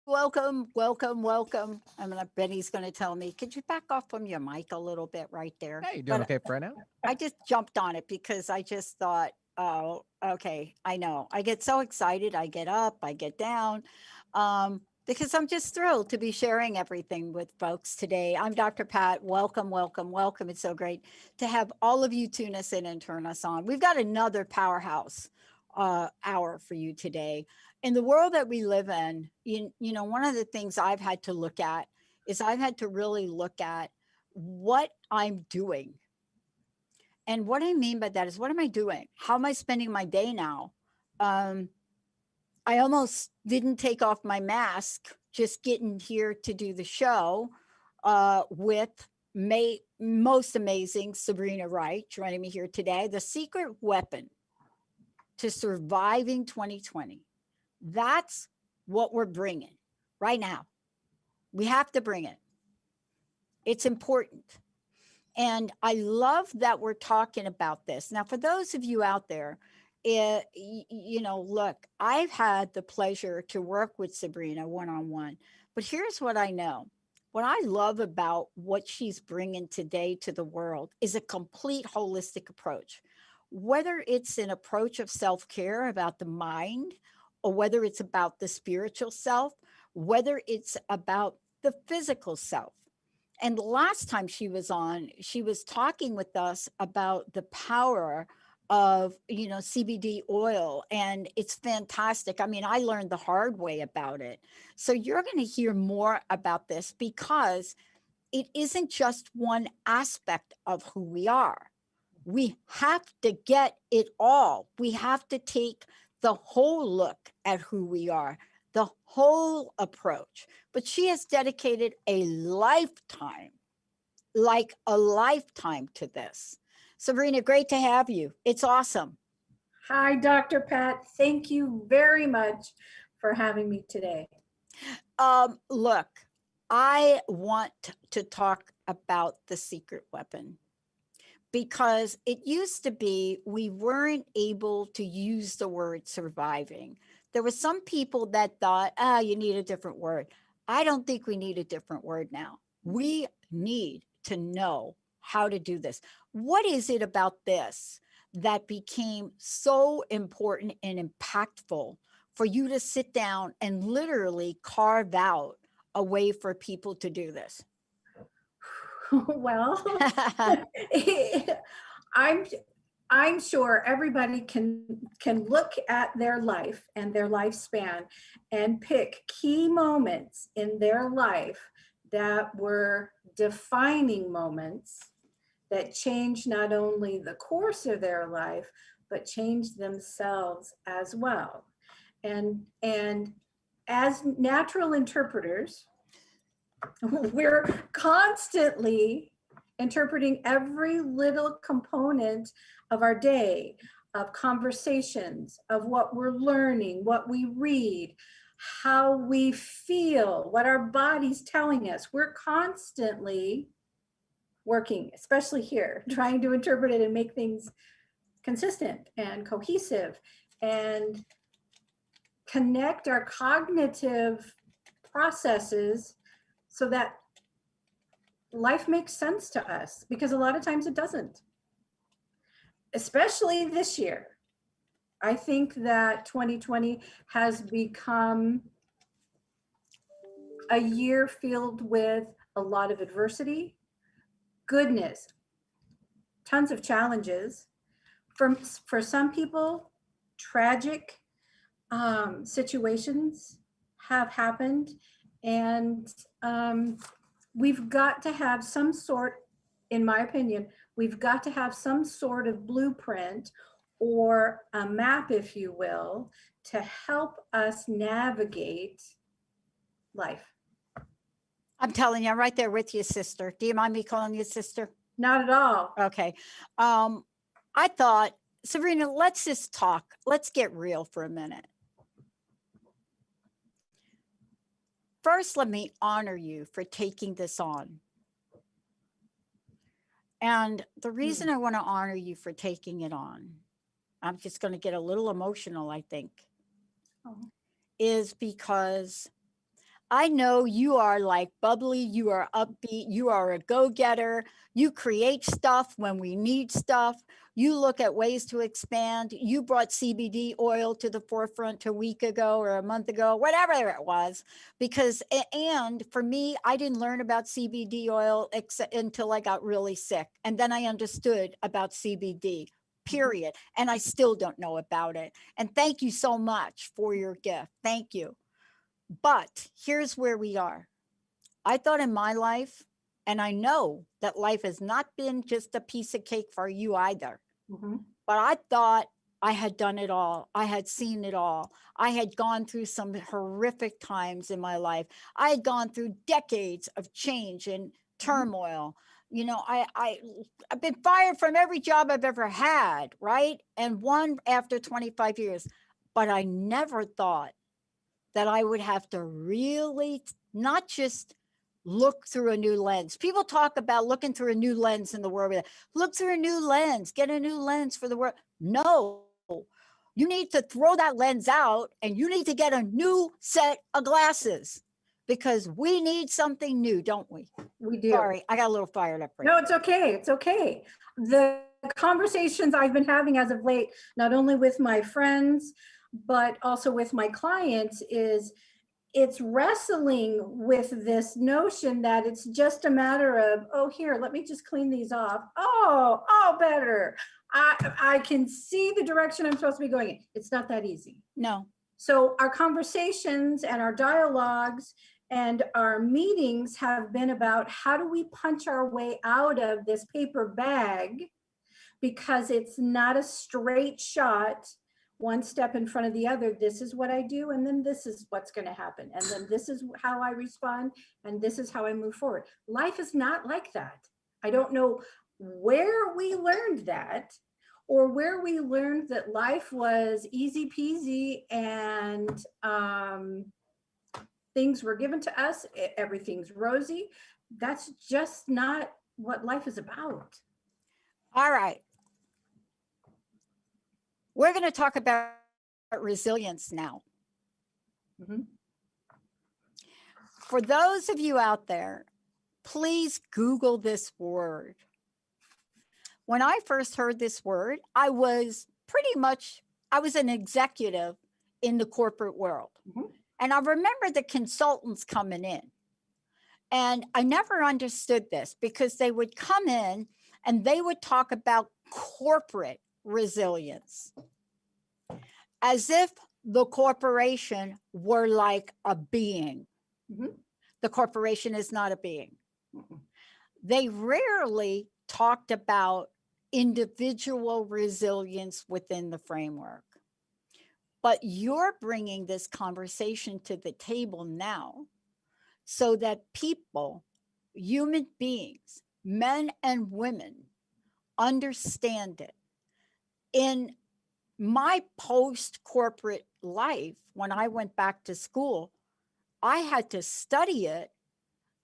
Welcome, welcome, welcome. Benny's gonna tell me, could you back off from your mic a little bit right there? Hey, you doing But okay for right now? I just jumped on it because I just thought, oh, okay, I know. I get so excited. I get up, I get down, because I'm just thrilled to be sharing everything with folks today. I'm Dr. Pat. Welcome, welcome, welcome. It's so great to have all of you tune us in and turn us on. We've got another powerhouse hour for you today. In the world that we live in, you know, one of the things I've had to look at is I've had to really look at what I'm doing. And what I mean by that is, what am I doing? How am I spending my day now? Um, I almost didn't take off my mask just getting here to do the show with most amazing Sabrina Wright joining me here today. The secret weapon to surviving 2020. That's what we're bringing right now. We have to bring it. It's important. And I love that we're talking about this. Now, for those of you out there, look, I've had the pleasure to work with Sabrina one on one, but here's what I know. What I love about what she's bringing today to the world is a complete holistic approach. Whether it's an approach of self care about the mind, or whether it's about the spiritual self, whether it's about the physical self. And the last time she was on, she was talking with us about the power of, CBD oil, and it's fantastic. I mean, I learned the hard way about it. So you're going to hear more about this because it isn't just one aspect of who we are. We have to get it all. We have to take the whole look at who we are, the whole approach. But she has dedicated a lifetime, like a lifetime, to this. Sabrina, great to have you. It's awesome. Hi, Dr. Pat. Thank you very much for having me today. Look, I want to talk about the secret weapon because it used to be we weren't able to use the word surviving. There were some people that thought, you need a different word. I don't think we need a different word now. We need to know how to do this. What is it about this that became so important and impactful for you to sit down and literally carve out a way for people to do this? Well, I'm I'm sure everybody can look at their life and their lifespan and pick key moments in their life that were defining moments that changed not only the course of their life, but changed themselves as well. And as natural interpreters, we're constantly interpreting every little component of our day, of conversations, of what we're learning, what we read, how we feel, what our body's telling us. We're constantly working, especially here, trying to interpret it and make things consistent and cohesive and connect our cognitive processes so that life makes sense to us, because a lot of times it doesn't. Especially this year. I think that 2020 has become a year filled with a lot of adversity, goodness, tons of challenges. For some people, tragic situations have happened, and we've got to have some sort, in my opinion, we've got to have some sort of blueprint or a map, if you will, to help us navigate life. I'm telling you, I'm right there with you, sister. Do you mind me calling you sister? Not at all. Okay. I thought, Sabrina, let's just talk. Let's get real for a minute. First, let me honor you for taking this on. And the reason I want to honor you for taking it on, I'm just going to get a little emotional, I think, Oh. is because I know you are like bubbly, you are upbeat, you are a go getter. You create stuff when we need stuff. You look at ways to expand. You brought CBD oil to the forefront a week ago or a month ago, whatever it was. Because, and for me, I didn't learn about CBD oil until I got really sick. And then I understood about CBD, period. And I still don't know about it. And thank you so much for your gift. Thank you. But here's where we are. I thought in my life, and I know that life has not been just a piece of cake for you either, Mm-hmm. but I thought I had done it all. I had seen it all. I had gone through some horrific times in my life. I had gone through decades of change and turmoil. You know, I've been fired from every job I've ever had, right? And one after 25 years. But I never thought that I would have to really not just look through a new lens. People talk about looking through a new lens in the world. Look through a new lens, get a new lens for the world. No, you need to throw that lens out and you need to get a new set of glasses because we need something new, don't we? We do. Sorry, I got a little fired up. No, it's okay. It's okay. The conversations I've been having as of late, not only with my friends, but also with my clients, is it's wrestling with this notion that it's just a matter of, oh, here, let me just clean these off. Oh, better. I can see the direction I'm supposed to be going in. It's not that easy. No. So our conversations and our dialogues and our meetings have been about how do we punch our way out of this paper bag, because it's not a straight shot, one step in front of the other. This is what I do, and then this is what's going to happen, and then this is how I respond, and this is how I move forward. Life is not like that. I don't know where we learned that, or where we learned that life was easy peasy and things were given to us, everything's rosy. That's just not what life is about. All right. We're going to talk about resilience now. Mhm. For those of you out there, please Google this word. When I first heard this word, I was an executive in the corporate world. Mhm. And I remember the consultants coming in. And I never understood this because they would come in and they would talk about corporate resilience as if the corporation were like a being. Mhm. The corporation is not a being. Mhm. They rarely talked about individual resilience within the framework. But you're bringing this conversation to the table now so that people, human beings, men and women, understand it. In my post corporate life, when I went back to school, I had to study it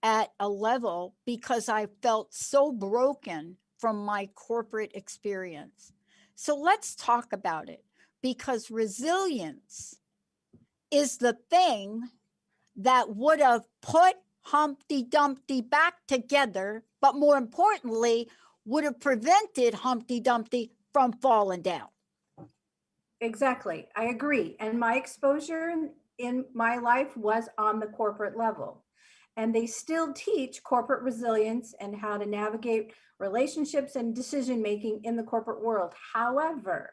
at a level because I felt so broken from my corporate experience. So let's talk about it, because resilience is the thing that would have put Humpty Dumpty back together, but more importantly, would have prevented Humpty Dumpty from falling down. Exactly. I agree. And my exposure in my life was on the corporate level. And they still teach corporate resilience and how to navigate relationships and decision making in the corporate world. However,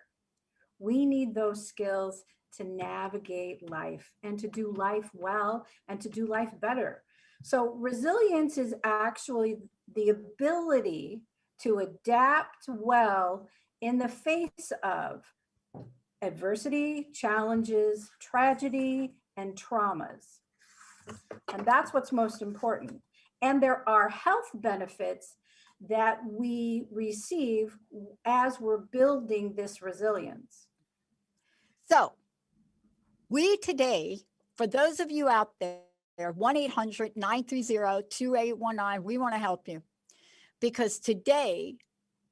we need those skills to navigate life and to do life well and to do life better. So, resilience is actually the ability to adapt well in the face of adversity, challenges, tragedy, and traumas. And that's what's most important. And there are health benefits that we receive as we're building this resilience. So, we today, for those of you out there, 1-800-930-2819, we want to help you. because today,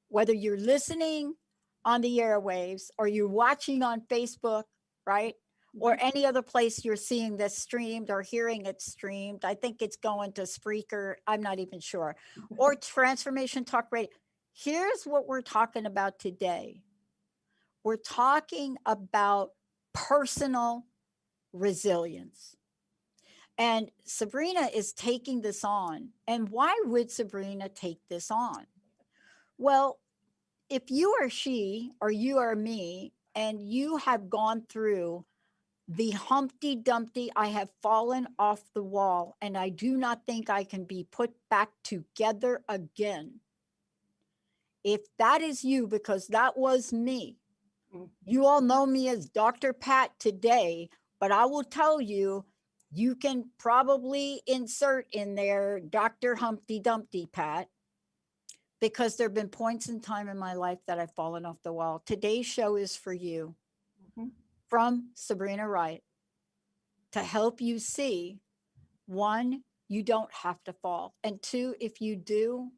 whether you're listening on the airwaves or you're watching on Facebook, right? Or any other place you're seeing this streamed or hearing it streamed. I think it's going to Spreaker. I'm not even sure. Or Transformation Talk Radio. Here's what we're talking about today. We're talking about personal resilience. And Sabrina is taking this on. And why would Sabrina take this on? Well, if you are she or you are me and you have gone through the Humpty Dumpty, I have fallen off the wall and I do not think I can be put back together again. If that is you, because that was me, you all know me as Dr. Pat today, but I will tell you, you can probably insert in there Dr. Humpty Dumpty Pat, because there have been points in time in my life that I've fallen off the wall. Today's show is for you, from Sabrina Wright, to help you see, one, you don't have to fall. And two, if you do,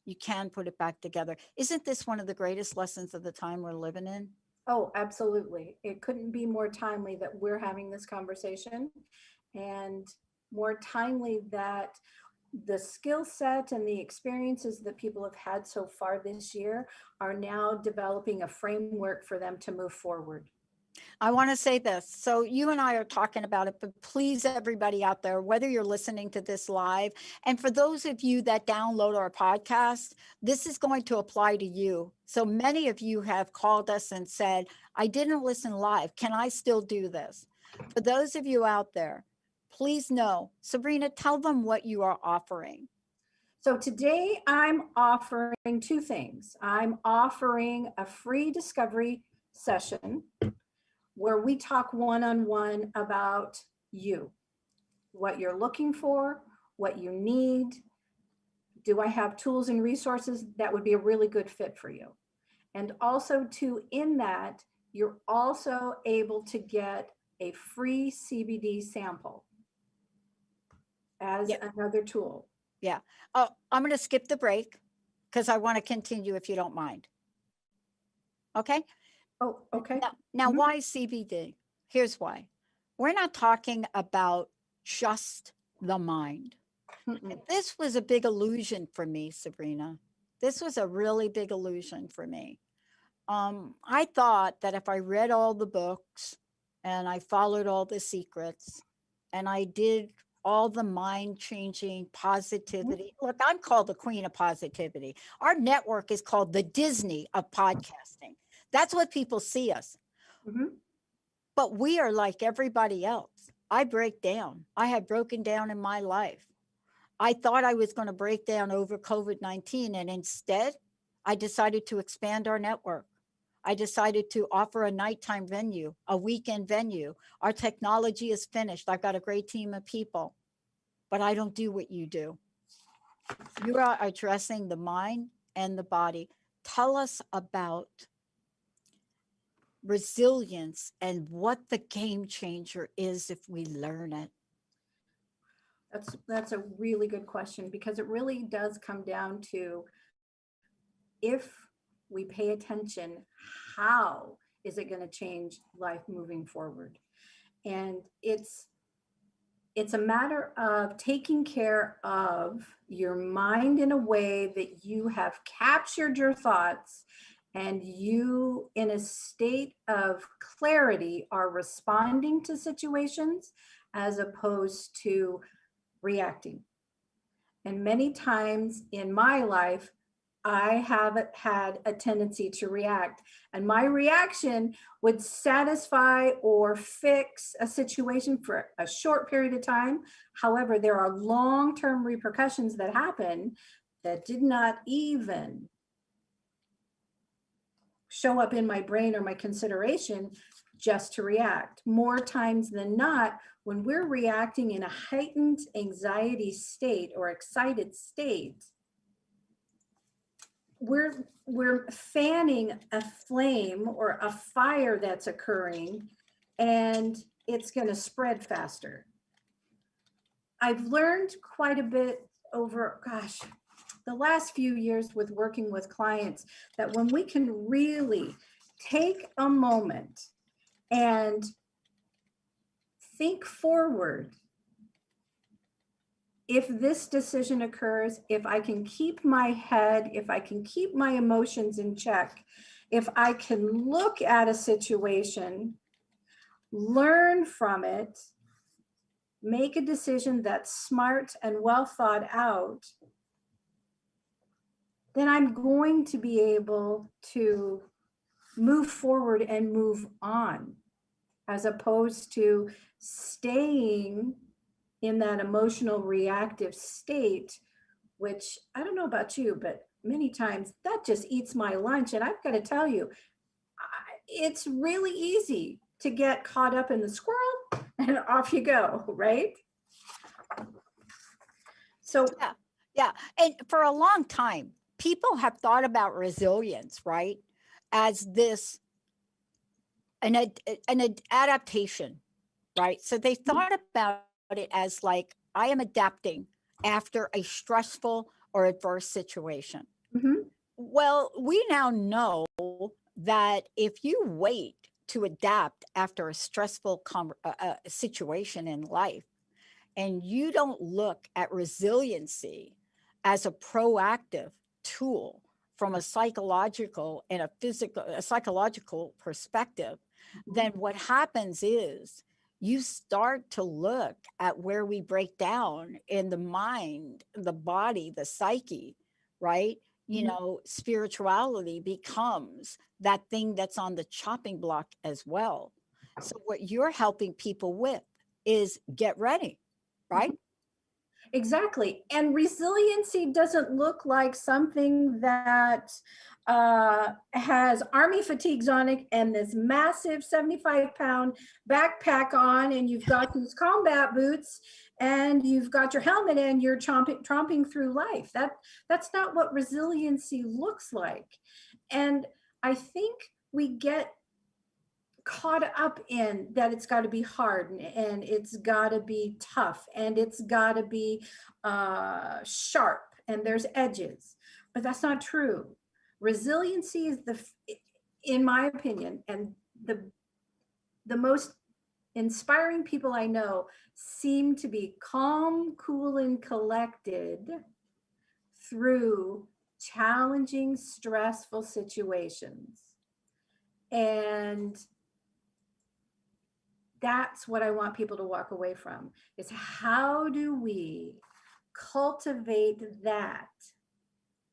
you can put it back together. Isn't this one of the greatest lessons of the time we're living in? Oh, absolutely. It couldn't be more timely that we're having this conversation, and more timely that the skill set and the experiences that people have had so far this year are now developing a framework for them to move forward. I want to say this. So you and I are talking about it, but please, everybody out there, whether you're listening to this live, and for those of you that download our podcast, this is going to apply to you. So many of you have called us and said, I didn't listen live. Can I still do this? For those of you out there, please know, Sabrina, tell them what you are offering. So today I'm offering two things. I'm offering a free discovery session where we talk one-on-one about you, what you're looking for, what you need. Do I have tools and resources that would be a really good fit for you? And also in that, you're also able to get a free CBD sample as another tool. Yeah. Oh, I'm going to skip the break because I want to continue if you don't mind. Okay. Oh, okay. Now, why CBD? Here's why. We're not talking about just the mind. This was a big illusion for me, Sabrina. This was a really big illusion for me. I thought that if I read all the books and I followed all the secrets and I did all the mind changing positivity. Look, I'm called the queen of positivity. Our network is called the Disney of podcasting. That's what people see us. But we are like everybody else. I break down. I have broken down in my life. I thought I was going to break down over COVID-19, and instead, I decided to expand our network. I decided to offer a nighttime venue, a weekend venue. Our technology is finished. I've got a great team of people, but I don't do what you do. You are addressing the mind and the body. Tell us about resilience and what the game changer is if we learn it. That's a really good question, because it really does come down to, if we pay attention, how is it going to change life moving forward? And it's a matter of taking care of your mind in a way that you have captured your thoughts and you, in a state of clarity, are responding to situations as opposed to reacting. And many times in my life, I have had a tendency to react, and my reaction would satisfy or fix a situation for a short period of time. However, there are long-term repercussions that happen that did not even show up in my brain or my consideration, just to react. More times than not, when we're reacting in a heightened anxiety state or excited state, we're fanning a flame or a fire that's occurring, and it's going to spread faster. I've learned quite a bit over, the last few years with working with clients, that when we can really take a moment and think forward, if this decision occurs, if I can keep my head, if I can keep my emotions in check, if I can look at a situation, learn from it, make a decision that's smart and well thought out, then I'm going to be able to move forward and move on, as opposed to staying in that emotional reactive state, which I don't know about you, but many times that just eats my lunch. And I've got to tell you, it's really easy to get caught up in the squirrel and off you go, right? So Yeah. Yeah. And for a long time, people have thought about resilience, right? As this, an adaptation, right? So they thought about it as like, I am adapting after a stressful or adverse situation. mhm, Well, we now know that if you wait to adapt after a stressful situation in life, and you don't look at resiliency as a proactive tool from a psychological and a psychological perspective, then what happens is you start to look at where we break down in the mind, the body, the psyche, right? You mhm. know, spirituality becomes that thing that's on the chopping block as well. So, what you're helping people with is get ready, right? Exactly. And resiliency doesn't look like something that has army fatigues on it and this massive 75-pound backpack on, and you've got these combat boots and you've got your helmet and you're tromping through life. That's not what resiliency looks like. And I think we get caught up in that it's got to be hard and it's got to be tough and it's got to be sharp and there's edges, but that's not true. Resiliency is in my opinion, and the most inspiring people I know seem to be calm, cool, and collected through challenging, stressful situations. And that's what I want people to walk away from, is how do we cultivate that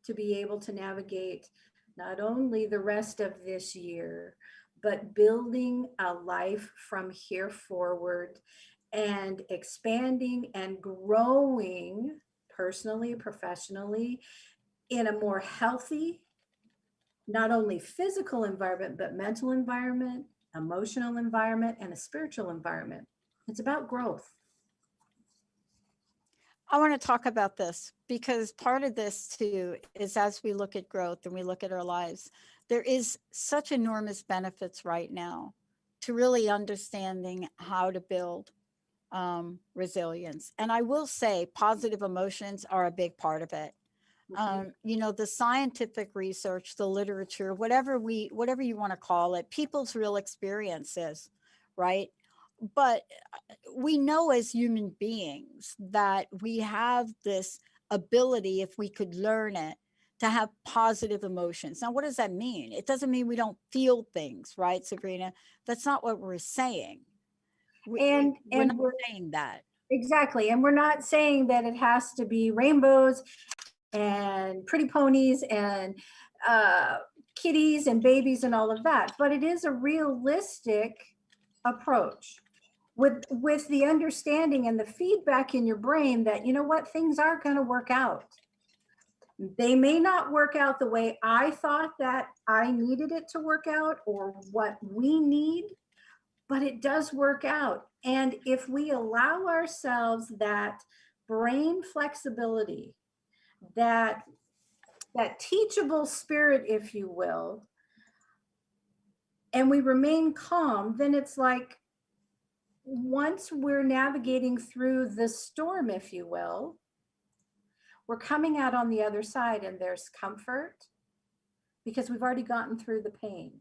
to be able to navigate not only the rest of this year, but building a life from here forward and expanding and growing personally, professionally, in a more healthy, not only physical environment, but mental environment, emotional environment, and a spiritual environment. It's about growth. I want to talk about this because part of this too is as we look at growth and we look at our lives, there is such enormous benefits right now to really understanding how to build resilience. And I will say positive emotions are a big part of it. Mhm. You know, the scientific research, the literature, whatever you want to call it, people's real experiences, right? But we know as human beings that we have this ability, if we could learn it, to have positive emotions. Now, what does that mean? It doesn't mean we don't feel things, right, Sabrina? That's not what we're saying. We're And not we're saying that. exactly, and we're not saying that it has to be rainbows and pretty ponies and uh, kitties and babies and all of that, but it is a realistic approach with the understanding and the feedback in your brain that, you know what, things are going to work out. They may not work out the way I thought that I needed it to work out or what we need, but it does work out. And if we allow ourselves that brain flexibility, that teachable spirit, if you will, and we remain calm, then it's like once we're navigating through the storm, if you will, we're coming out on the other side and there's comfort because we've already gotten through the pain.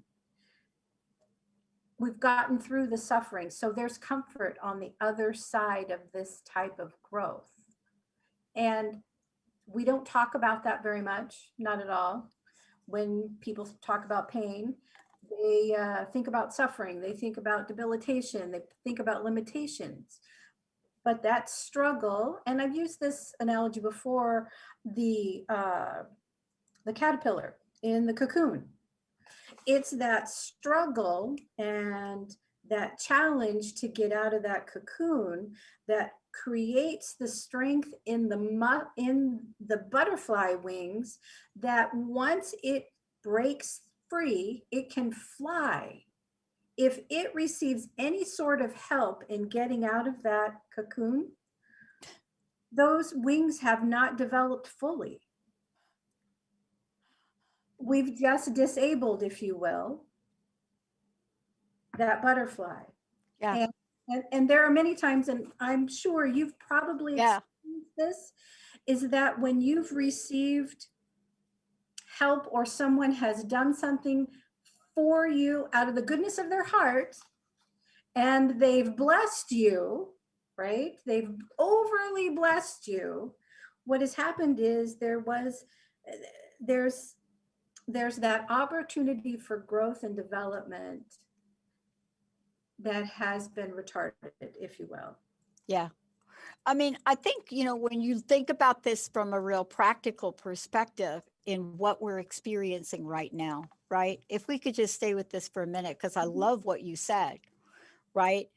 We've gotten through the suffering. So there's comfort on the other side of this type of growth. And we don't talk about that very much, not at all. When people talk about pain, they think about suffering, they think about debilitation, they think about limitations. But that struggle, and I've used this analogy before, the caterpillar in the cocoon. It's that struggle and that challenge to get out of that cocoon that creates the strength in the butterfly wings, that once it breaks free, it can fly. If it receives any sort of help in getting out of that cocoon, those wings have not developed fully. We've just disabled, if you will, that butterfly. Yeah. And there are many times, and I'm sure you've probably Yeah. experienced this, is that when you've received help or someone has done something for you out of the goodness of their heart, and they've blessed you, right? They've overly blessed you. What has happened is there's that opportunity for growth and development that has been retarded, if you will. Yeah. I mean, I think, when you think about this from a real practical perspective in what we're experiencing right now, right? If we could just stay with this for a minute, because I love what you said, right?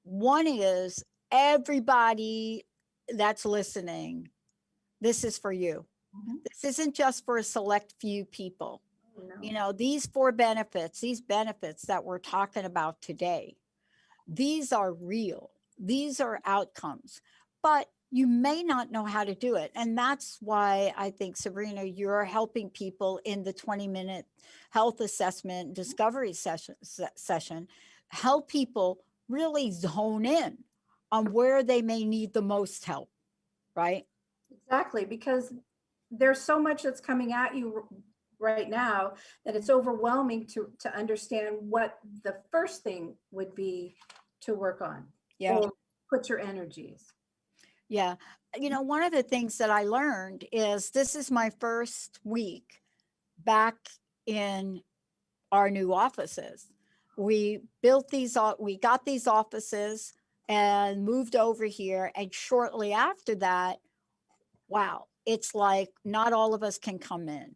One is everybody that's listening, this is for you. Mhm. This isn't just for a select few people. No. These benefits that we're talking about today, these are real. These are outcomes, but you may not know how to do it. And that's why I think, Sabrina, you're helping people in the 20-minute health assessment discovery session, help people really zone in on where they may need the most help, right? Exactly, because there's so much that's coming at you right now that it's overwhelming to understand what the first thing would be to work on. Yeah. Or put your energies. Yeah. One of the things that I learned is this is my first week back in our new offices. We we got these offices and moved over here. And shortly after that, wow, it's like not all of us can come in.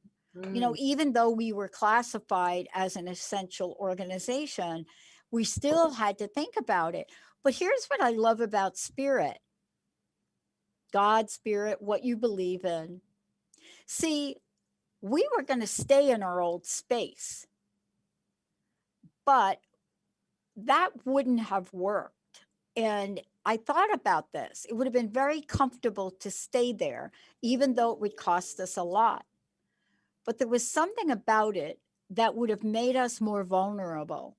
Even though we were classified as an essential organization, we still had to think about it. But here's what I love about spirit, God, spirit, what you believe in. See, we were going to stay in our old space, but that wouldn't have worked. And I thought about this. It would have been very comfortable to stay there, even though it would cost us a lot. But there was something about it that would have made us more vulnerable.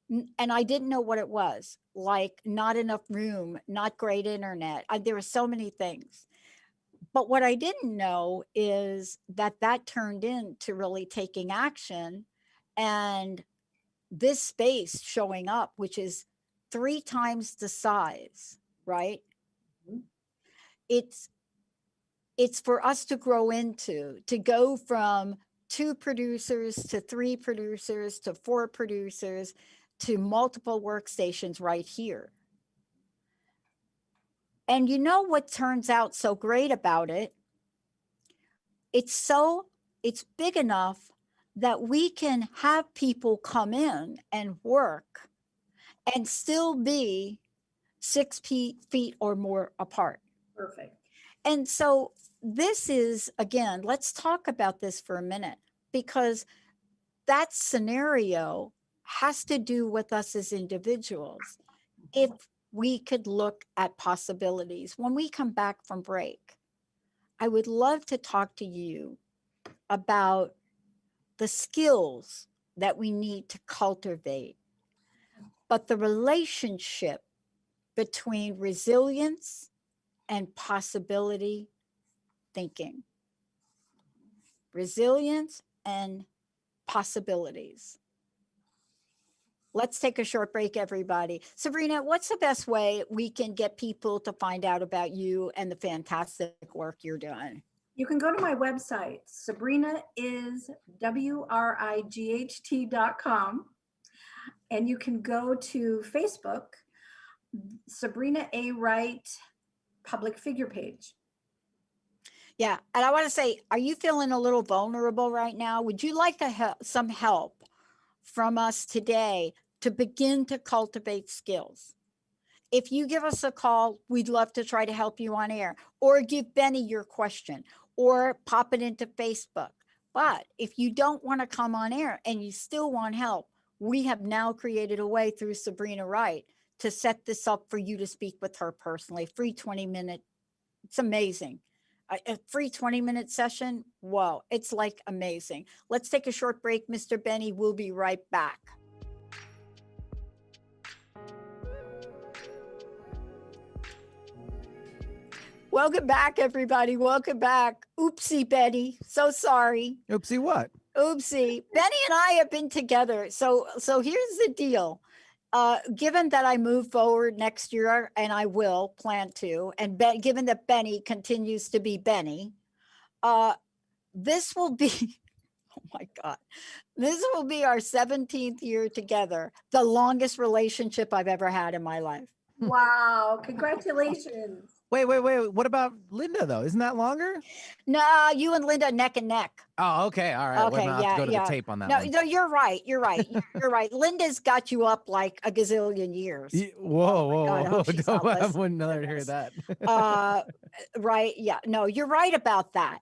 And I didn't know what it was, like not enough room, not great internet. There were so many things. But what I didn't know is that turned into really taking action and this space showing up, which is 3 times the size, right? Mhm. It's for us to grow into, to go from 2 producers to 3 producers to 4 producers to multiple workstations right here. And what turns out so great about it? It's big enough that we can have people come in and work and still be 6 feet or more apart. Perfect. And so this is, again, let's talk about this for a minute, because that scenario has to do with us as individuals. If we could look at possibilities when we come back from break, I would love to talk to you about the skills that we need to cultivate, but the relationship between resilience and possibility thinking, resilience, and possibilities. Let's take a short break, everybody. Sabrina, what's the best way we can get people to find out about you and the fantastic work you're doing? You can go to my website, sabrinaiswright.com, and you can go to Facebook, Sabrina A. Wright public figure page. Yeah. And I want to say, are you feeling a little vulnerable right now? Would you like some help from us today to begin to cultivate skills? If you give us a call, we'd love to try to help you on air, or give Benny your question, or pop it into Facebook. But if you don't want to come on air and you still want help, we have now created a way through Sabrina Wright to set this up for you to speak with her personally. Free 20-minute. It's amazing. A free 20-minute session. Whoa, it's like amazing. Let's take a short break, Mr. Benny. We'll be right back. Welcome back, everybody. Welcome back. Oopsie, Benny. So sorry. Oopsie what? Oopsie. Benny and I have been together. So here's the deal. Given that I move forward next year, and I will plan to, and given that Benny continues to be Benny, this will be, oh my God, this will be our 17th year together, the longest relationship I've ever had in my life. Wow, congratulations. Wait. What about Linda though? Isn't that longer? No, you and Linda neck and neck. Oh, okay. All right. Okay, We'll have to go to the tape on that one. No, you're right. You're right. You're right. Linda's got you up like a gazillion years. Whoa. God, I hope she's not I listening wouldn't to let her hear this. that. Right. Yeah. No, you're right about that.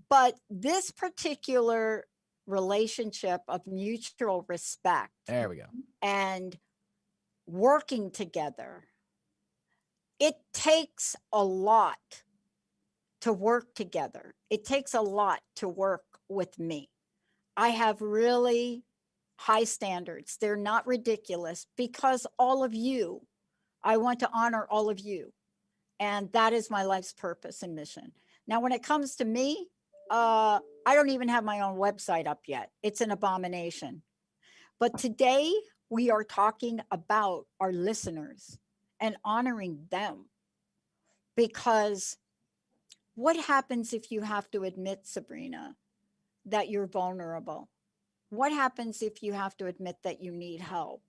But this particular relationship of mutual respect There we go. and working together, it takes a lot to work together. It takes a lot to work with me. I have really high standards. They're not ridiculous because all of you, I want to honor all of you. And that is my life's purpose and mission. Now, when it comes to me, I don't even have my own website up yet. It's an abomination. But today we are talking about our listeners and honoring them, because what happens if you have to admit, Sabrina, that you're vulnerable? What happens if you have to admit that you need help?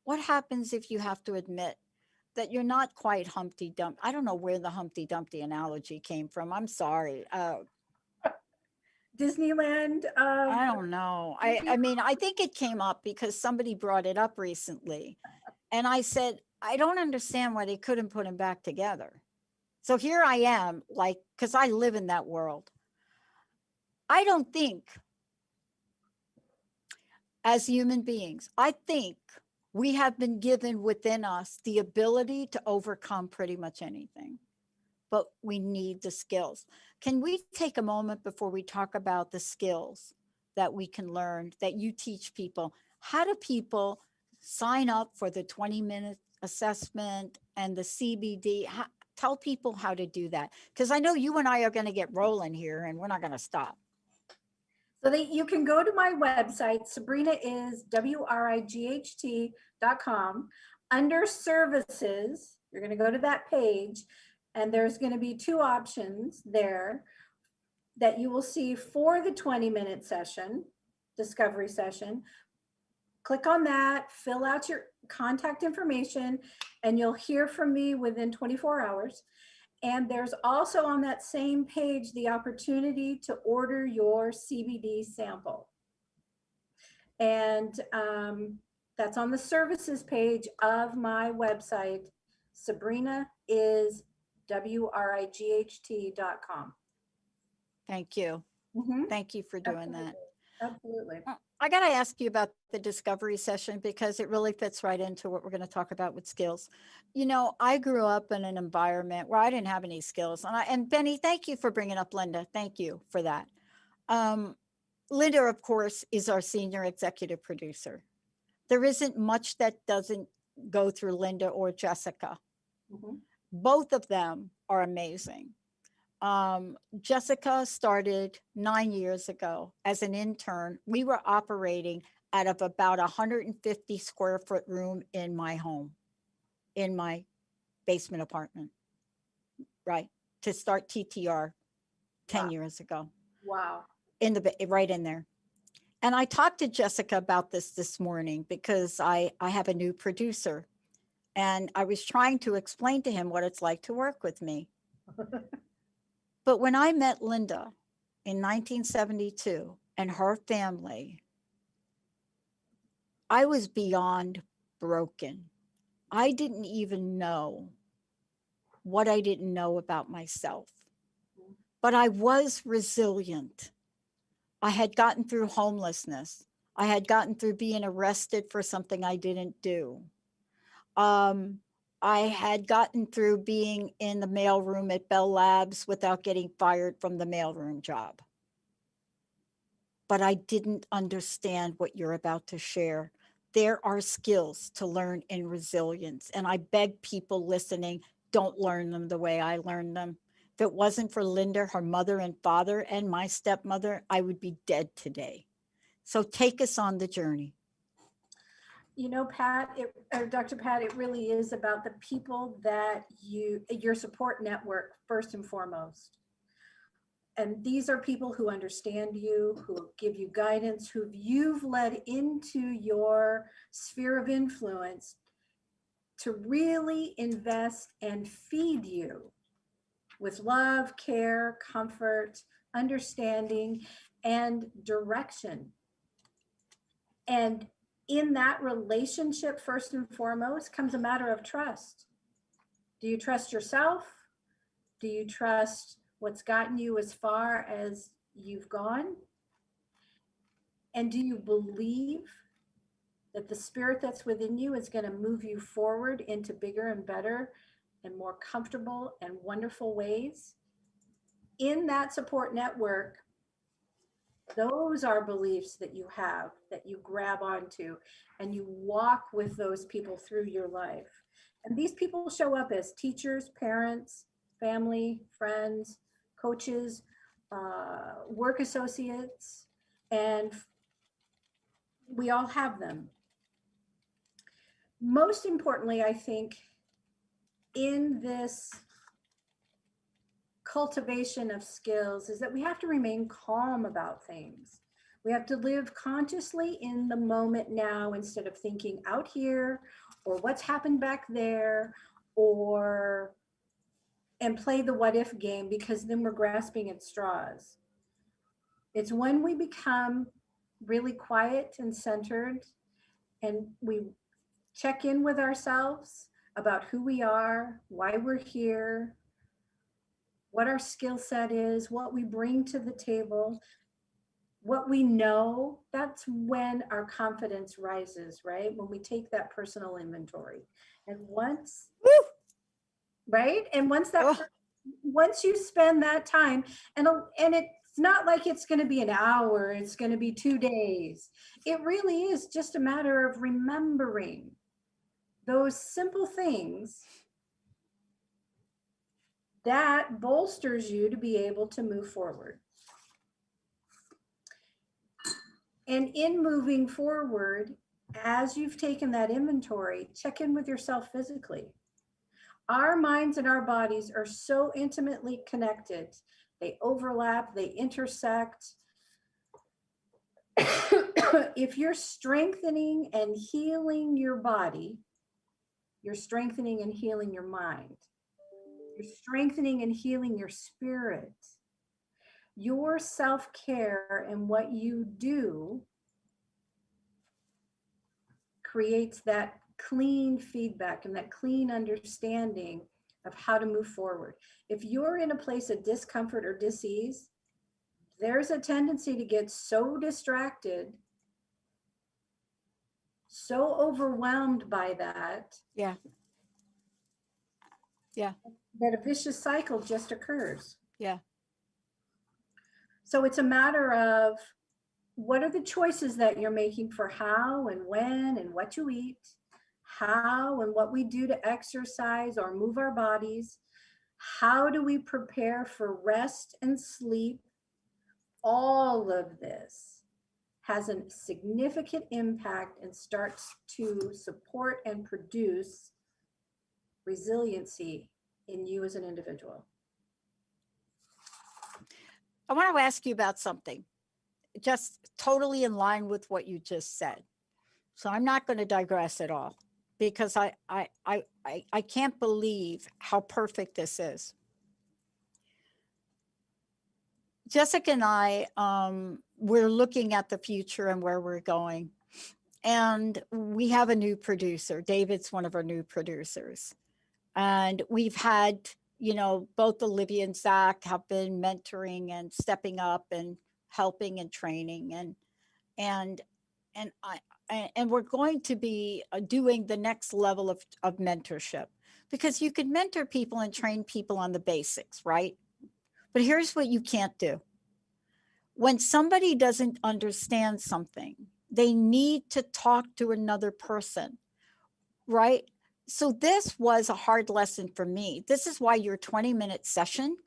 What happens if you have to admit that you're not quite Humpty Dumpty? I don't know where the Humpty Dumpty analogy came from. I'm sorry. Disneyland. I don't know. I mean, I think it came up because somebody brought it up recently. And I said, I don't understand why they couldn't put them back together. So here I am, like, because I live in that world. I don't think, as human beings, I think we have been given within us the ability to overcome pretty much anything, but we need the skills. Can we take a moment before we talk about the skills that we can learn, that you teach people? How do people sign up for the 20-minute assessment and the CBD? Tell people how to do that, because I know you and I are going to get rolling here and we're not going to stop. So you can go to my website, sabrinaiswright.com. Under services, you're going to go to that page, and there's going to be two options there that you will see for the 20-minute session, discovery session. Click on that, fill out your contact information, and you'll hear from me within 24 hours. And there's also on that same page the opportunity to order your CBD sample. And that's on the services page of my website, sabrinaiswright.com. Thank you. Thank you for doing that. Absolutely. I got to ask you about the discovery session, because it really fits right into what we're going to talk about with skills. You know, I grew up in an environment where I didn't have any skills. And Benny, thank you for bringing up Linda. Thank you for that. Linda, of course, is our senior executive producer. There isn't much that doesn't go through Linda or Jessica. Both of them are amazing. Jessica started 9 years ago as an intern. We were operating out of about 150 square foot room in my home, in my basement apartment, right? To start TTR 10 Wow. years ago, Wow. right in there. And I talked to Jessica about this morning because I have a new producer, and I was trying to explain to him what it's like to work with me. But when I met Linda in 1972 and her family, I was beyond broken. I didn't even know what I didn't know about myself, but I was resilient. I had gotten through homelessness. I had gotten through being arrested for something I didn't do. Um, I had gotten through being in the mailroom at Bell Labs without getting fired from the mailroom job. But I didn't understand what you're about to share. There are skills to learn in resilience. And I beg people listening, don't learn them the way I learned them. If it wasn't for Linda, her mother and father, and my stepmother, I would be dead today. So take us on the journey. You know, Pat, Dr. Pat, it really is about the people that your support network, first and foremost. And these are people who understand you, who give you guidance, who you've led into your sphere of influence to really invest and feed you with love, care, comfort, understanding, and direction. And in that relationship, first and foremost, comes a matter of trust. Do you trust yourself? Do you trust what's gotten you as far as you've gone? And do you believe that the spirit that's within you is going to move you forward into bigger and better and more comfortable and wonderful ways? In that support network, those are beliefs that you have, that you grab onto, and you walk with those people through your life. And these people show up as teachers, parents, family, friends, coaches, work associates, and we all have them. Most importantly, I think, in this cultivation of skills is that we have to remain calm about things. We have to live consciously in the moment now instead of thinking out here or what's happened back there, and play the what if game, because then we're grasping at straws. It's when we become really quiet and centered and we check in with ourselves about who we are, why we're here, what our skill set is, what we bring to the table, what we know. That's when our confidence rises, right? When we take that personal inventory. And once, right? And once you spend that time, and it's not like it's going to be an hour, it's going to be 2 days. It really is just a matter of remembering those simple things that bolsters you to be able to move forward. And in moving forward, as you've taken that inventory, check in with yourself physically. Our minds and our bodies are so intimately connected. They overlap, they intersect. If you're strengthening and healing your body, you're strengthening and healing your mind. You're strengthening and healing your spirit. Your self-care and what you do creates that clean feedback and that clean understanding of how to move forward. If you're in a place of discomfort or dis-ease, there's a tendency to get so distracted, so overwhelmed by that. Yeah. Yeah. That a vicious cycle just occurs. Yeah. So it's a matter of what are the choices that you're making for how and when and what you eat, how and what we do to exercise or move our bodies, How do we prepare for rest and sleep? All of this has a significant impact and starts to support and produce resiliency in you as an individual. I want to ask you about something, just totally in line with what you just said. So I'm not going to digress at all because I can't believe how perfect this is. Jessica and I, we're looking at the future and where we're going. And we have a new producer. David's one of our new producers. And we've had, you know, both Olivia and Zach have been mentoring and stepping up and helping and training. And we're going to be doing the next level of mentorship, because you could mentor people and train people on the basics, right? But here's what you can't do. When somebody doesn't understand something, they need to talk to another person, right? So this was a hard lesson for me. This is why your 20-minute session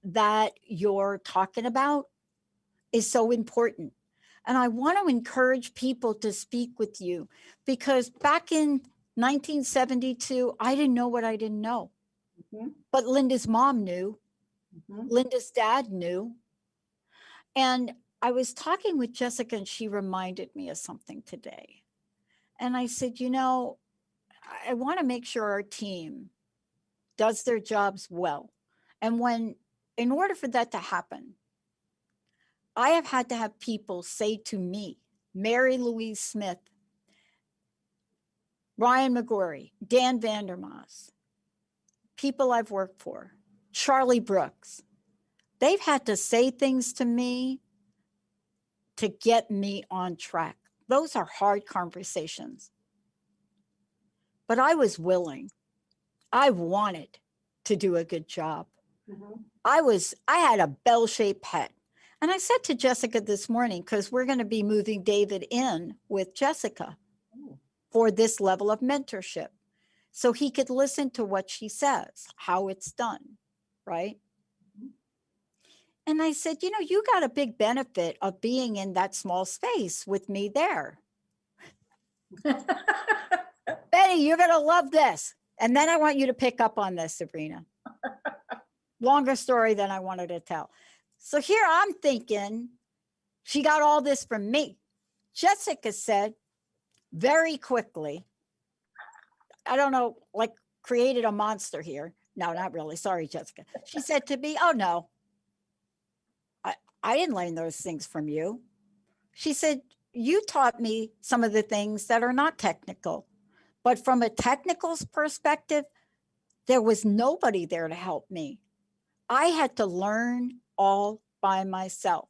that you're talking about is so important. And I want to encourage people to speak with you, because back in 1972, I didn't know what I didn't know. Mm-hmm. But Linda's mom knew. Mm-hmm. Linda's dad knew. And I was talking with Jessica and she reminded me of something today. And I said, you know, I want to make sure our team does their jobs well. And in order for that to happen, I have had to have people say to me, Mary Louise Smith, Ryan McGorry, Dan Vandermaas, people I've worked for, Charlie Brooks, they've had to say things to me to get me on track. Those are hard conversations. But I was willing. I wanted to do a good job. Mm-hmm. I had a bell-shaped head. And I said to Jessica this morning, because we're going to be moving David in with Jessica for this level of mentorship, so he could listen to what she says, how it's done, right? And I said, you know, you got a big benefit of being in that small space with me there. Betty, you're going to love this. And then I want you to pick up on this, Sabrina. Longer story than I wanted to tell. So here I'm thinking she got all this from me. Jessica said very quickly, I don't know, like created a monster here. No, not really. Sorry, Jessica. She said to me, oh no, I didn't learn those things from you. She said, you taught me some of the things that are not technical, but from a technical perspective, there was nobody there to help me. I had to learn all by myself.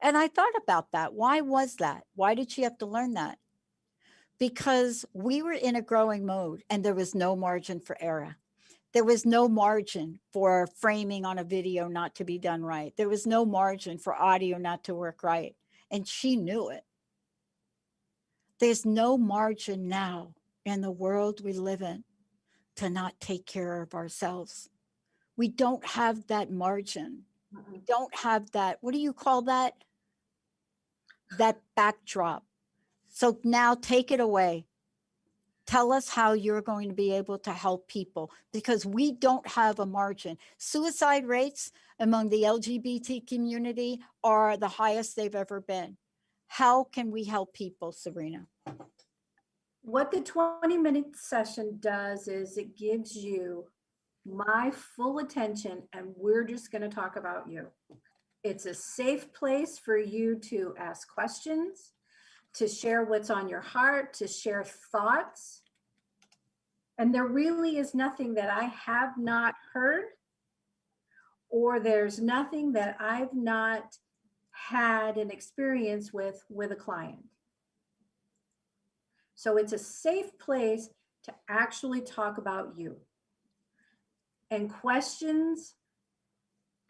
And I thought about that. Why was that? Why did she have to learn that? Because we were in a growing mode and there was no margin for error. There was no margin for framing on a video not to be done right. There was no margin for audio not to work right. And she knew it. There's no margin now in the world we live in to not take care of ourselves. We don't have that margin. We don't have that, what do you call that? That backdrop. So now take it away. Tell us how you're going to be able to help people, because we don't have a margin. Suicide rates among the LGBT community are the highest they've ever been. How can we help people, Sabrina? What the 20-minute session does is it gives you my full attention, and we're just going to talk about you. It's a safe place for you to ask questions, to share what's on your heart, to share thoughts. And there really is nothing that I have not heard, or there's nothing that I've not had an experience with a client. So it's a safe place to actually talk about you. And questions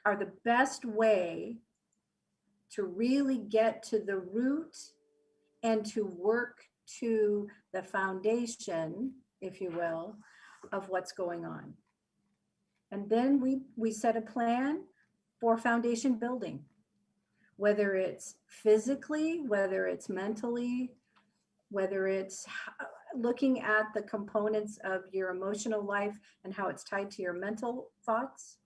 are the best way to really get to the root and to work to the foundation, if you will, of what's going on. And then we set a plan for foundation building, whether it's physically, whether it's mentally, whether it's looking at the components of your emotional life and how it's tied to your mental thoughts.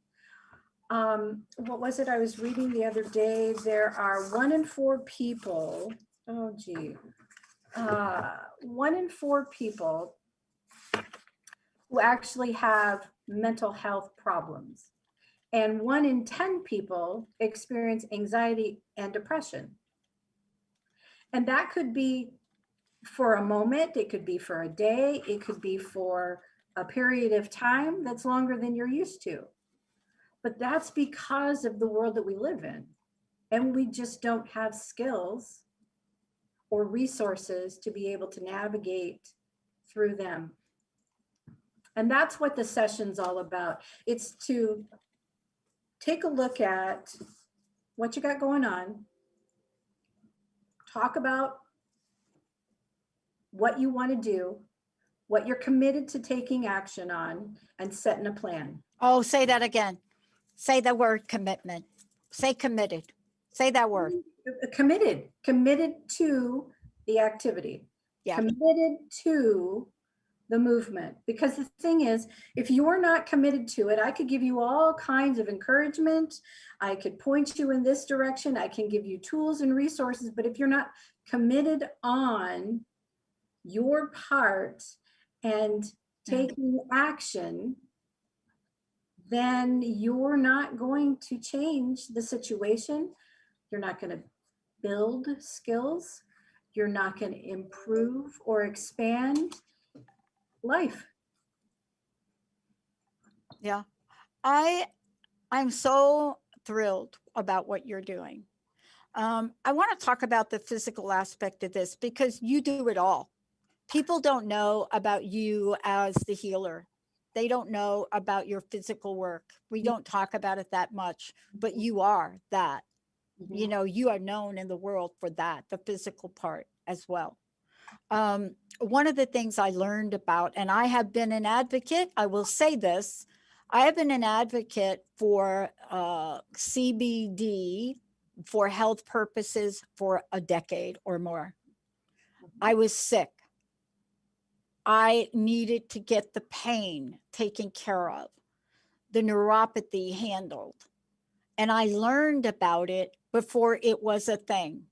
What was it I was reading the other day? There are 1 in 4 people, 1 in 4 people who actually have mental health problems. And 1 in 10 people experience anxiety and depression. And that could be for a moment, it could be for a day, it could be for a period of time that's longer than you're used to. But that's because of the world that we live in. And we just don't have skills or resources to be able to navigate through them. And that's what the session's all about. It's to take a look at what you got going on, talk about what you want to do, what you're committed to taking action on, and setting a plan. Oh, say that again. Say the word commitment. Say committed. Say that word. Committed to the activity. Yeah. Committed to the movement. Because the thing is, if you're not committed to it, I could give you all kinds of encouragement. I could point you in this direction. I can give you tools and resources. But if you're not committed on your part and taking action, then you're not going to change the situation. You're not going to build skills. You're not going to improve or expand life. Yeah. I'm so thrilled about what you're doing. I want to talk about the physical aspect of this because you do it all. People don't know about you as the healer. They don't know about your physical work. We don't talk about it that much, but you are that. You know, you are known in the world for that, the physical part as well. One of the things I learned about, and I have been an advocate, I will say this, I have been an advocate for CBD for health purposes for a decade or more. I was sick. I needed to get the pain taken care of, the neuropathy handled. And I learned about it before it was a thing.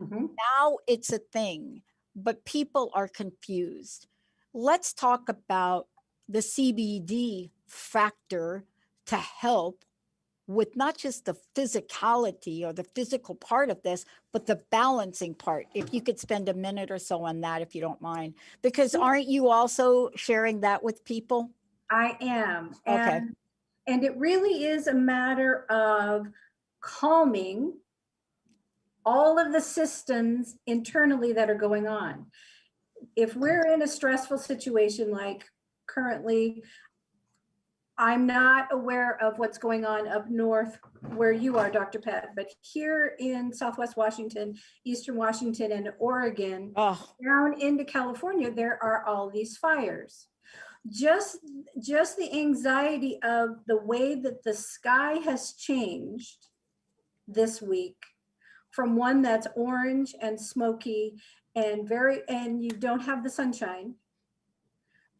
Now it's a thing, but people are confused. Let's talk about the CBD factor to help with not just the physicality or the physical part of this, but the balancing part. If you could spend a minute or so on that, if you don't mind, because aren't you also sharing that with people? I am. Okay. And it really is a matter of calming all of the systems internally that are going on. If we're in a stressful situation like currently, I'm not aware of what's going on up north where you are, Dr. Pat, but here in Southwest Washington, Eastern Washington, and Oregon, down into California, there are all these fires. Just the anxiety of the way that the sky has changed this week from one that's orange and smoky and you don't have the sunshine,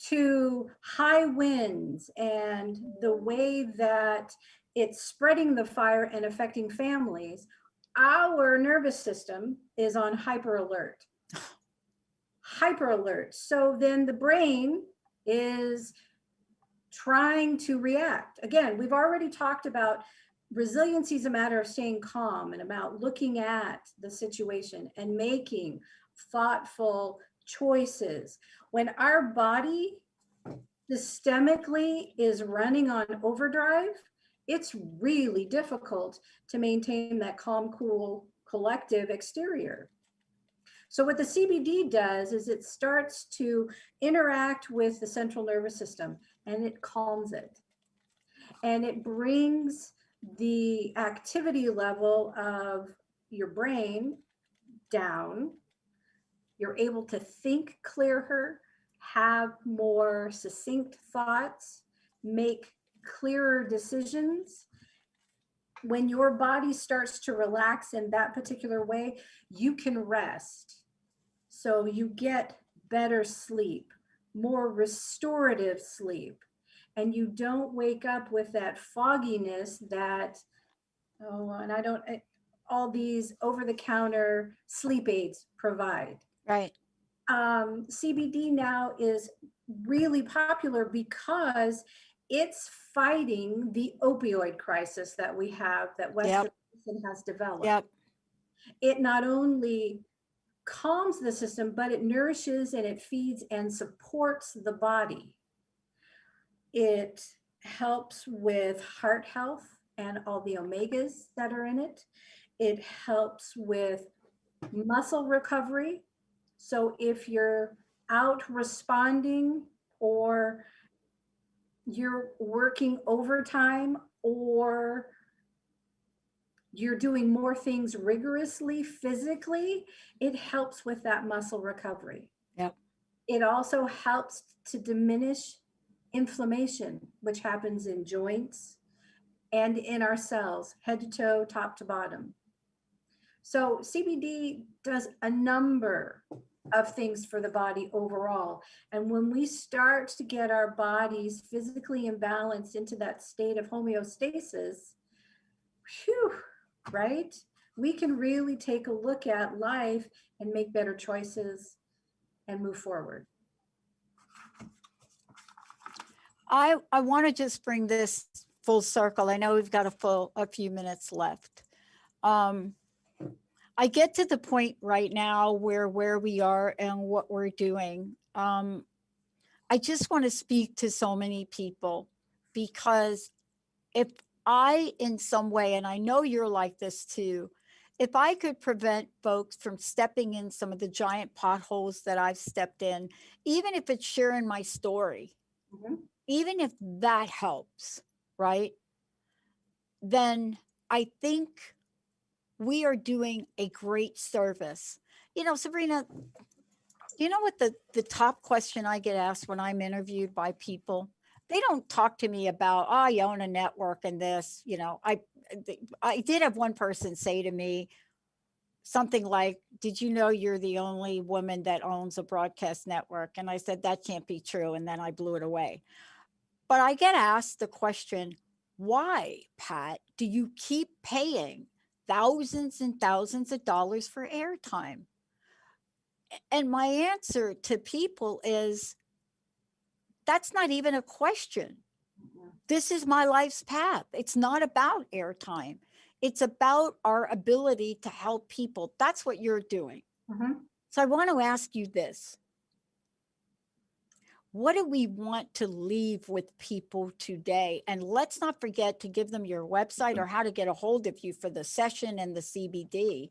to high winds and the way that it's spreading the fire and affecting families, our nervous system is on hyper alert. Hyper alert. So then the brain is trying to react. Again, we've already talked about resiliency is a matter of staying calm and about looking at the situation and making thoughtful choices. When our body systemically is running on overdrive, it's really difficult to maintain that calm, cool, collective exterior. So what the CBD does is it starts to interact with the central nervous system and it calms it. And it brings the activity level of your brain down. You're able to think clearer, have more succinct thoughts, make clearer decisions. When your body starts to relax in that particular way, you can rest. So you get better sleep, more restorative sleep, and you don't wake up with that fogginess that, oh, and I don't, all these over-the-counter sleep aids provide. Right. CBD now is really popular because it's fighting the opioid crisis that we have, that Western medicine has developed. Yep. It not only calms the system, but it nourishes and it feeds and supports the body. It helps with heart health and all the omegas that are in it. It helps with muscle recovery. So if you're out responding, or you're working overtime, or you're doing more things rigorously physically, it helps with that muscle recovery. Yep. It also helps to diminish inflammation, which happens in joints and in our cells, head to toe, top to bottom. So CBD does a number of things for the body overall. And when we start to get our bodies physically imbalanced into that state of homeostasis, whew, right? We can really take a look at life and make better choices and move forward. I want to just bring this full circle. I know we've got a few minutes left. I get to the point right now where we are and what we're doing. I just want to speak to so many people, because if I, in some way, and I know you're like this too, if I could prevent folks from stepping in some of the giant potholes that I've stepped in, even if it's sharing my story, even if that helps, right? Then I think we are doing a great service. You know, Sabrina, you know what the top question I get asked when I'm interviewed by people? They don't talk to me about, oh, you own a network and this, you know. I did have one person say to me something like, did you know you're the only woman that owns a broadcast network? And I said, that can't be true. And then I blew it away. But I get asked the question, why, Pat, do you keep paying thousands and thousands of dollars for airtime? And my answer to people is, that's not even a question. This is my life's path. It's not about airtime. It's about our ability to help people. That's what you're doing. So I want to ask you this. What do we want to leave with people today? And let's not forget to give them your website or how to get a hold of you for the session and the CBD.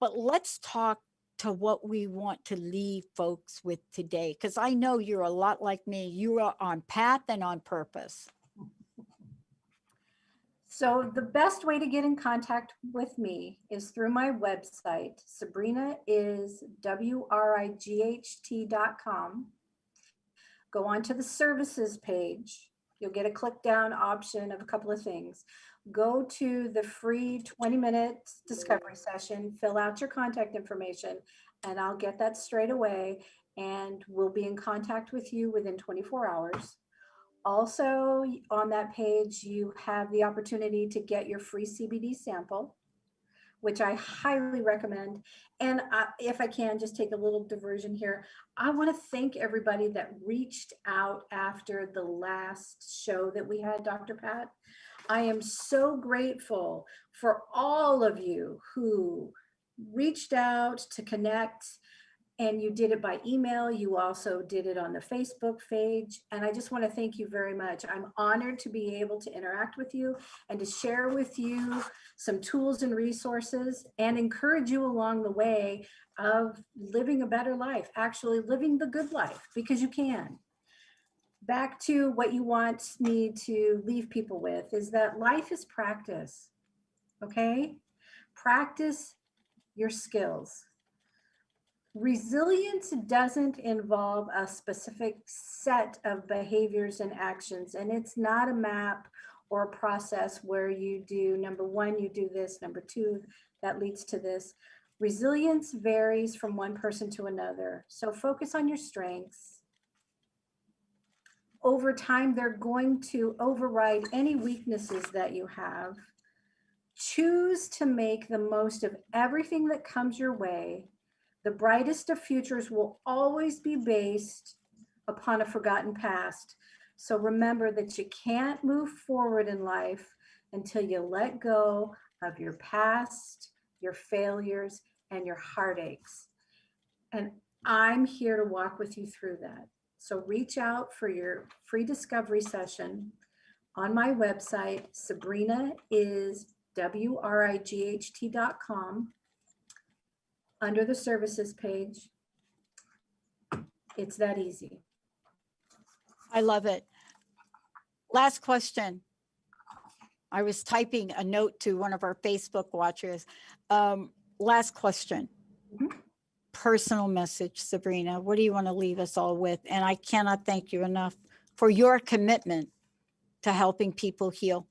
But let's talk to what we want to leave folks with today, because I know you're a lot like me. You are on path and on purpose. So the best way to get in contact with me is through my website. Sabrina is WRIGHT.com. Go on to the services page. You'll get a click down option of a couple of things. Go to the free 20-minute discovery session, fill out your contact information, and I'll get that straight away. And we'll be in contact with you within 24 hours. Also, on that page, you have the opportunity to get your free CBD sample, which I highly recommend. And if I can just take a little diversion here, I want to thank everybody that reached out after the last show that we had, Dr. Pat. I am so grateful for all of you who reached out to connect, and you did it by email. You also did it on the Facebook page. And I just want to thank you very much. I'm honored to be able to interact with you and to share with you some tools and resources and encourage you along the way of living a better life, actually living the good life, because you can. Back to what you want me to leave people with is that life is practice, okay? Practice your skills. Resilience doesn't involve a specific set of behaviors and actions, and it's not a map or a process where you do number one, you do this, number two, that leads to this. Resilience varies from one person to another. So focus on your strengths. Over time, they're going to override any weaknesses that you have. Choose to make the most of everything that comes your way. The brightest of futures will always be based upon a forgotten past. So remember that you can't move forward in life until you let go of your past, your failures, and your heartaches. And I'm here to walk with you through that. So reach out for your free discovery session on my website. Sabrina is WRIGHT.com. Under the services page. It's that easy. I love it. Last question. I was typing a note to one of our Facebook watchers. Last question. Personal message, Sabrina. What do you want to leave us all with? And I cannot thank you enough for your commitment to helping people heal.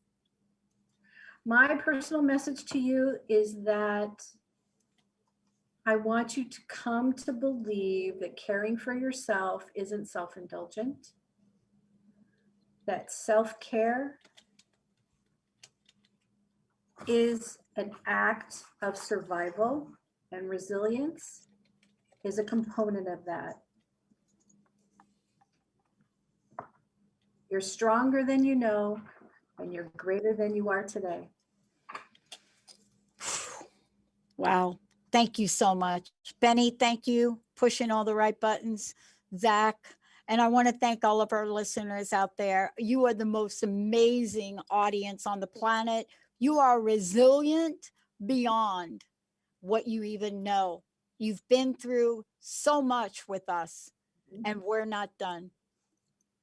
My personal message to you is that I want you to come to believe that caring for yourself isn't self-indulgent, that self-care is an act of survival, and resilience is a component of that. You're stronger than you know, and you're greater than you are today. Wow. Thank you so much. Benny, thank you. Pushing all the right buttons. Zach, and I want to thank all of our listeners out there. You are the most amazing audience on the planet. You are resilient beyond what you even know. You've been through so much with us, and we're not done.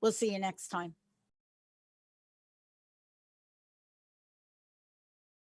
We'll see you next time.